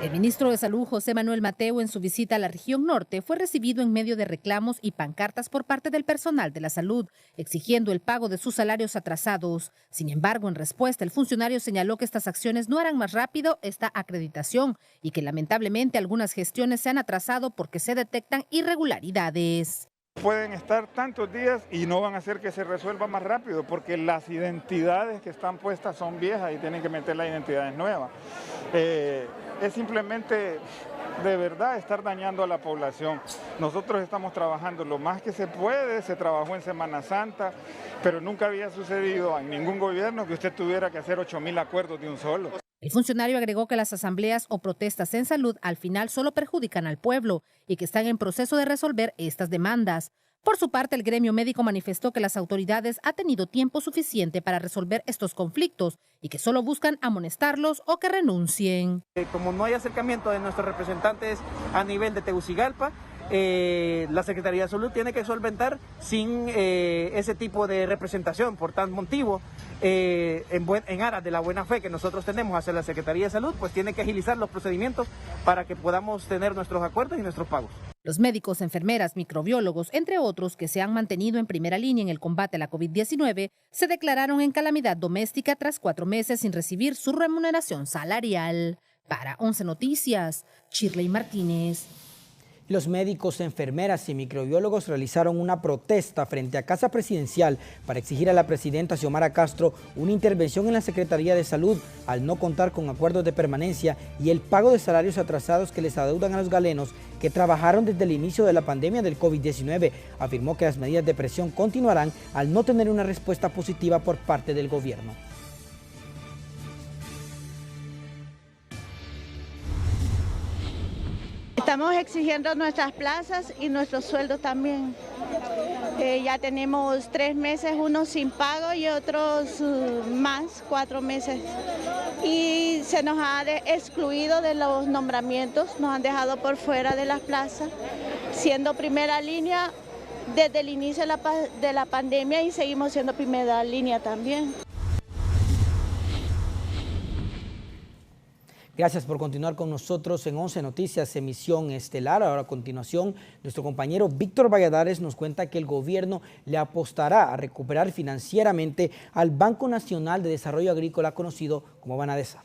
El ministro de Salud, José Manuel Mathew, en su visita a la región norte, fue recibido en medio de reclamos y pancartas por parte del personal de la salud, exigiendo el pago de sus salarios atrasados. Sin embargo, en respuesta, el funcionario señaló que estas acciones no harán más rápido esta acreditación y que lamentablemente algunas gestiones se han atrasado porque se detectan irregularidades. Pueden estar tantos días y no van a hacer que se resuelva más rápido porque las identidades que están puestas son viejas y tienen que meter las identidades nuevas. Es simplemente de verdad estar dañando a la población. Nosotros estamos trabajando lo más que se puede, se trabajó en Semana Santa, pero nunca había sucedido en ningún gobierno que usted tuviera que hacer 8.000 acuerdos de un solo. El funcionario agregó que las asambleas o protestas en salud al final solo perjudican al pueblo y que están en proceso de resolver estas demandas. Por su parte, el gremio médico manifestó que las autoridades han tenido tiempo suficiente para resolver estos conflictos y que solo buscan amonestarlos o que renuncien. Como no hay acercamiento de nuestros representantes a nivel de Tegucigalpa, la Secretaría de Salud tiene que solventar sin ese tipo de representación. Por tal motivo, en aras de la buena fe que nosotros tenemos hacia la Secretaría de Salud, pues tiene que agilizar los procedimientos para que podamos tener nuestros acuerdos y nuestros pagos. Los médicos, enfermeras, microbiólogos, entre otros, que se han mantenido en primera línea en el combate a la COVID-19, se declararon en calamidad doméstica tras 4 meses sin recibir su remuneración salarial. Para 11 Noticias, Shirley Martínez. Los médicos, enfermeras y microbiólogos realizaron una protesta frente a Casa Presidencial para exigir a la presidenta Xiomara Castro una intervención en la Secretaría de Salud al no contar con acuerdos de permanencia y el pago de salarios atrasados que les adeudan a los galenos que trabajaron desde el inicio de la pandemia del COVID-19. Afirmó que las medidas de presión continuarán al no tener una respuesta positiva por parte del gobierno. Estamos exigiendo nuestras plazas y nuestros sueldos también. Ya tenemos 3 meses, unos sin pago y otros más, 4 meses. Y se nos ha excluido de los nombramientos, nos han dejado por fuera de las plazas, siendo primera línea desde el inicio de la pandemia y seguimos siendo primera línea también. Gracias por continuar con nosotros en 11 Noticias, emisión estelar. Ahora a continuación, nuestro compañero Víctor Valladares nos cuenta que el gobierno le apostará a recuperar financieramente al Banco Nacional de Desarrollo Agrícola, conocido como Banadesa.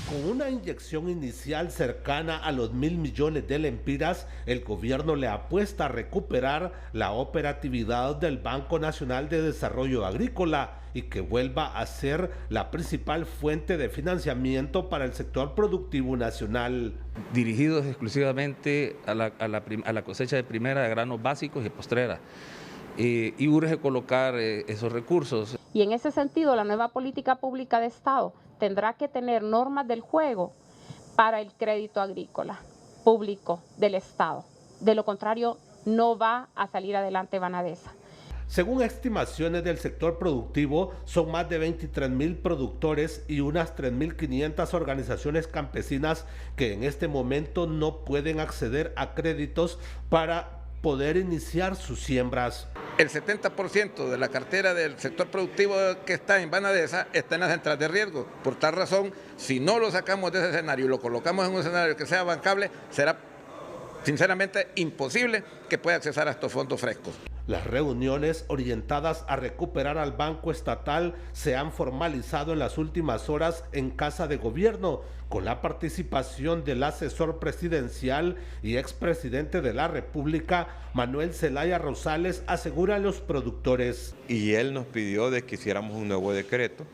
Con una inyección inicial cercana a los 1.000 millones de lempiras, el gobierno le apuesta a recuperar la operatividad del Banco Nacional de Desarrollo Agrícola y que vuelva a ser la principal fuente de financiamiento para el sector productivo nacional. Dirigidos exclusivamente a la cosecha de primera de granos básicos y postrera. Y urge colocar esos recursos. Y en ese sentido, la nueva política pública de Estado tendrá que tener normas del juego para el crédito agrícola público del Estado. De lo contrario, no va a salir adelante Banadesa. Según estimaciones del sector productivo, son más de 23.000 productores y unas 3.500 organizaciones campesinas que en este momento no pueden acceder a créditos para poder iniciar sus siembras. El 70% de la cartera del sector productivo que está en Banadesa está en las centrales de riesgo. Por tal razón, si no lo sacamos de ese escenario y lo colocamos en un escenario que sea bancable, será sinceramente imposible que pueda accesar a estos fondos frescos. Las reuniones orientadas a recuperar al Banco Estatal se han formalizado en las últimas horas en Casa de Gobierno, con la participación del asesor presidencial y expresidente de la República, Manuel Zelaya Rosales, aseguran los productores. Y él nos pidió de que hiciéramos un nuevo decreto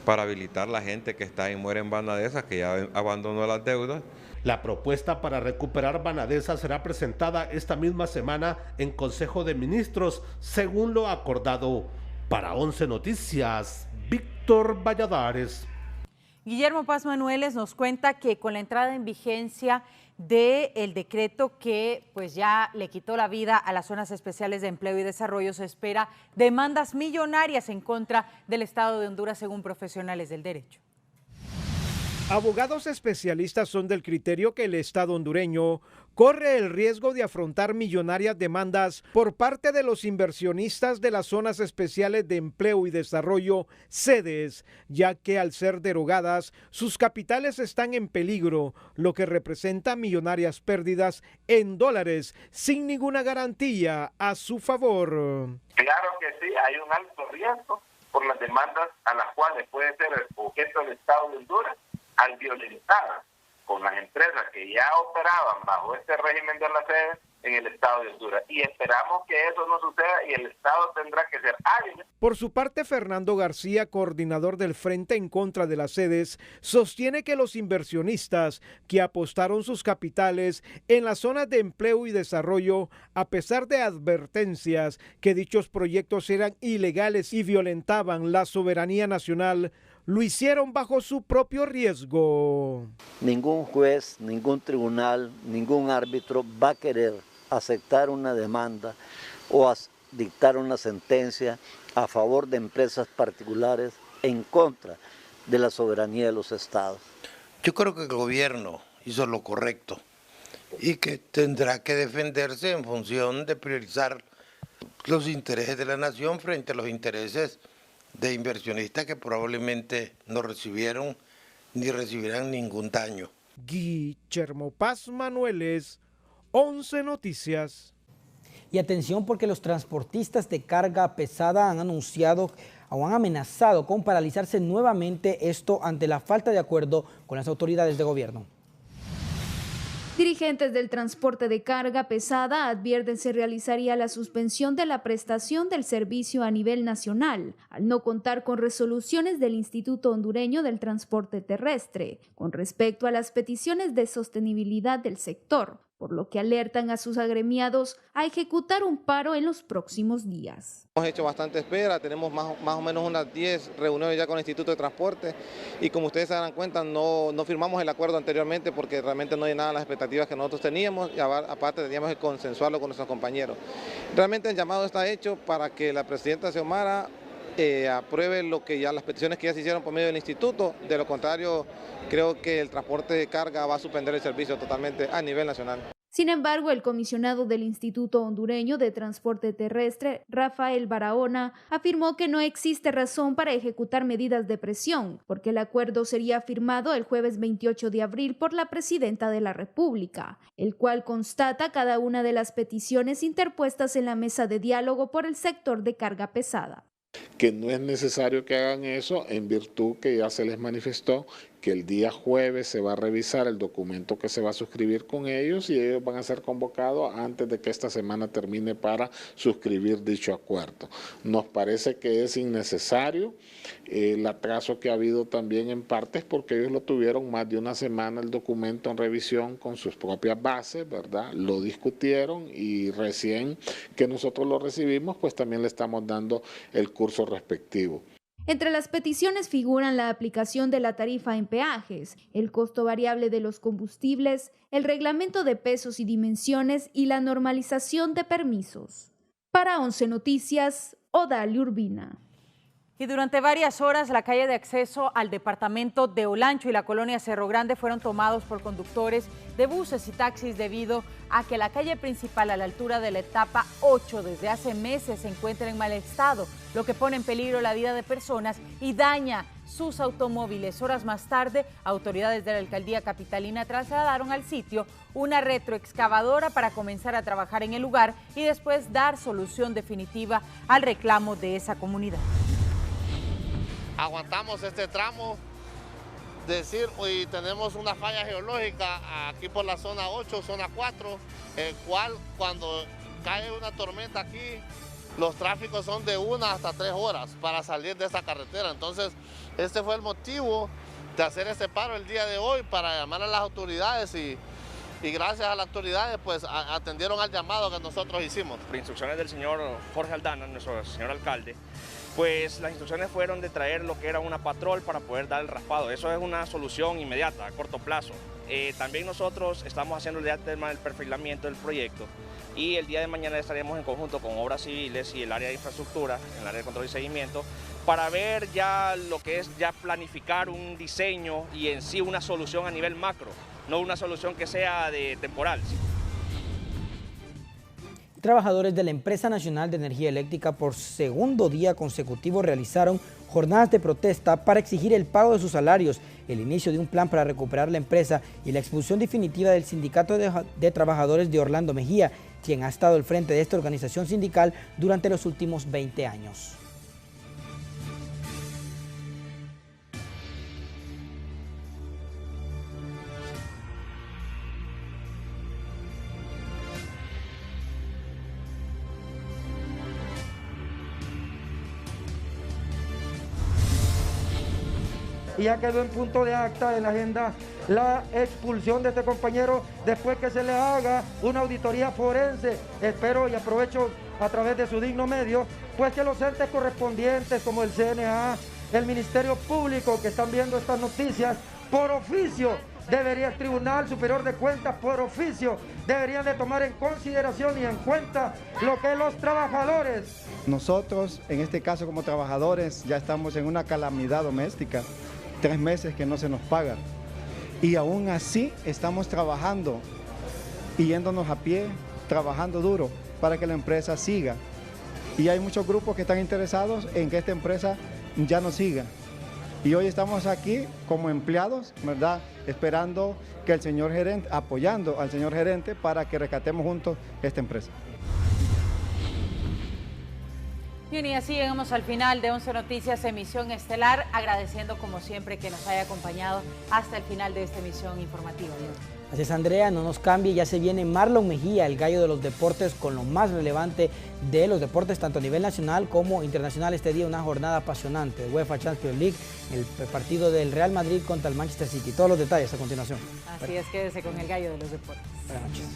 para habilitar la gente que está en Muere en Banadesa, que ya abandonó las deudas. La propuesta para recuperar Banadesa será presentada esta misma semana en Consejo de Ministros, según lo acordado. Para 11 Noticias, Víctor Valladares. Guillermo Paz Manueles nos cuenta que con la entrada en vigencia del decreto que pues ya le quitó la vida a las zonas especiales de empleo y desarrollo, se espera demandas millonarias en contra del Estado de Honduras, según profesionales del derecho. Abogados especialistas son del criterio que el Estado hondureño corre el riesgo de afrontar millonarias demandas por parte de los inversionistas de las zonas especiales de empleo y desarrollo, sedes, ya que al ser derogadas, sus capitales están en peligro, lo que representa millonarias pérdidas en dólares, sin ninguna garantía a su favor. Claro que sí, hay un alto riesgo por las demandas a las cuales puede ser el objeto del Estado de Honduras, al violentar con las empresas que ya operaban bajo este régimen de la sede en el Estado de Honduras. Y esperamos que eso no suceda y el Estado tendrá que ser hábil. Por su parte, Fernando García, coordinador del Frente en contra de las sedes, sostiene que los inversionistas que apostaron sus capitales en las zonas de empleo y desarrollo, a pesar de advertencias que dichos proyectos eran ilegales y violentaban la soberanía nacional, lo hicieron bajo su propio riesgo. Ningún juez, ningún tribunal, ningún árbitro va a querer aceptar una demanda o dictar una sentencia a favor de empresas particulares en contra de la soberanía de los estados. Yo creo que el gobierno hizo lo correcto y que tendrá que defenderse en función de priorizar los intereses de la nación frente a los intereses de inversionistas que probablemente no recibieron ni recibirán ningún daño. Guillermo Paz Manueles, 11 Noticias. Y atención, porque los transportistas de carga pesada han anunciado o han amenazado con paralizarse nuevamente, esto ante la falta de acuerdo con las autoridades de gobierno. Dirigentes del transporte de carga pesada advierten se realizaría la suspensión de la prestación del servicio a nivel nacional, al no contar con resoluciones del Instituto Hondureño del Transporte Terrestre, con respecto a las peticiones de sostenibilidad del sector, por lo que alertan a sus agremiados a ejecutar un paro en los próximos días. Hemos hecho bastante espera, tenemos más o menos unas 10 reuniones ya con el Instituto de Transporte y como ustedes se darán cuenta no firmamos el acuerdo anteriormente porque realmente no llenaban las expectativas que nosotros teníamos y aparte teníamos que consensuarlo con nuestros compañeros. Realmente el llamado está hecho para que la presidenta Xiomara apruebe las peticiones que ya se hicieron por medio del instituto. De lo contrario, creo que el transporte de carga va a suspender el servicio totalmente a nivel nacional. Sin embargo, el comisionado del Instituto Hondureño de Transporte Terrestre, Rafael Barahona, afirmó que no existe razón para ejecutar medidas de presión, porque el acuerdo sería firmado el jueves 28 de abril por la Presidenta de la República, el cual constata cada una de las peticiones interpuestas en la mesa de diálogo por el sector de carga pesada. Que no es necesario que hagan eso en virtud que ya se les manifestó que el día jueves se va a revisar el documento que se va a suscribir con ellos y ellos van a ser convocados antes de que esta semana termine para suscribir dicho acuerdo. Nos parece que es innecesario el atraso que ha habido también en partes porque ellos lo tuvieron más de una semana el documento en revisión con sus propias bases, ¿verdad? Lo discutieron y recién que nosotros lo recibimos pues también le estamos dando el curso respectivo. Entre las peticiones figuran la aplicación de la tarifa en peajes, el costo variable de los combustibles, el reglamento de pesos y dimensiones y la normalización de permisos. Para 11 Noticias, Odalia Urbina. Y durante varias horas la calle de acceso al departamento de Olancho y la colonia Cerro Grande fueron tomados por conductores de buses y taxis debido a que la calle principal a la altura de la etapa 8 desde hace meses se encuentra en mal estado, lo que pone en peligro la vida de personas y daña sus automóviles. Horas más tarde, autoridades de la alcaldía capitalina trasladaron al sitio una retroexcavadora para comenzar a trabajar en el lugar y después dar solución definitiva al reclamo de esa comunidad. Aguantamos este tramo, decir, hoy tenemos una falla geológica aquí por la zona 8, zona 4, el cual cuando cae una tormenta aquí, los tráficos son de 1 hasta 3 horas para salir de esta carretera. Entonces, este fue el motivo de hacer este paro el día de hoy, para llamar a las autoridades y gracias a las autoridades pues atendieron al llamado que nosotros hicimos. Por instrucciones del señor Jorge Aldana, nuestro señor alcalde, pues las instrucciones fueron de traer lo que era una patrol para poder dar el raspado. Eso es una solución inmediata, a corto plazo. También nosotros estamos haciendo ya el tema del perfilamiento del proyecto y el día de mañana estaremos en conjunto con Obras Civiles y el área de infraestructura, el área de control y seguimiento, para ver ya lo que es ya planificar un diseño y en sí una solución a nivel macro, no una solución que sea de temporal. Trabajadores de la Empresa Nacional de Energía Eléctrica por segundo día consecutivo realizaron jornadas de protesta para exigir el pago de sus salarios, el inicio de un plan para recuperar la empresa y la expulsión definitiva del Sindicato de Trabajadores de Orlando Mejía, quien ha estado al frente de esta organización sindical durante los últimos 20 años. Y ya quedó en punto de acta en la agenda la expulsión de este compañero después que se le haga una auditoría forense. Espero y aprovecho a través de su digno medio, pues que los entes correspondientes como el CNA, el Ministerio Público que están viendo estas noticias, por oficio, el Tribunal Superior de Cuentas por oficio, deberían de tomar en consideración y en cuenta lo que los trabajadores. Nosotros, en este caso como trabajadores, ya estamos en una calamidad doméstica. 3 meses que no se nos paga y aún así estamos trabajando y yéndonos a pie, trabajando duro para que la empresa siga, y hay muchos grupos que están interesados en que esta empresa ya no siga, y hoy estamos aquí como empleados, ¿verdad?, esperando que el señor gerente, apoyando al señor gerente para que rescatemos juntos esta empresa. Bien, y así llegamos al final de 11 Noticias, emisión estelar, agradeciendo como siempre que nos haya acompañado hasta el final de esta emisión informativa. Así es, Andrea, no nos cambie, ya se viene Marlon Mejía, el gallo de los deportes, con lo más relevante de los deportes, tanto a nivel nacional como internacional. Este día una jornada apasionante de UEFA Champions League, el partido del Real Madrid contra el Manchester City. Todos los detalles a continuación. Así es, quédese con el gallo de los deportes. Buenas noches.